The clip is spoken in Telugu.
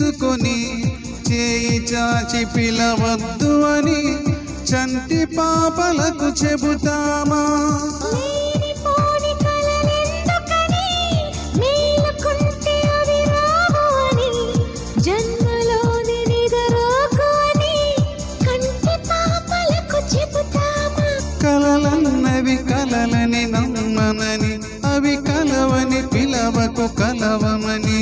తీసుకొని చేయి చాచి పిలవద్దు అని చంటి పాపలకు చెబుతామా? కలలన్నవి కలలని నమ్మనని, అవి కలవని పిలవకు కలవమని.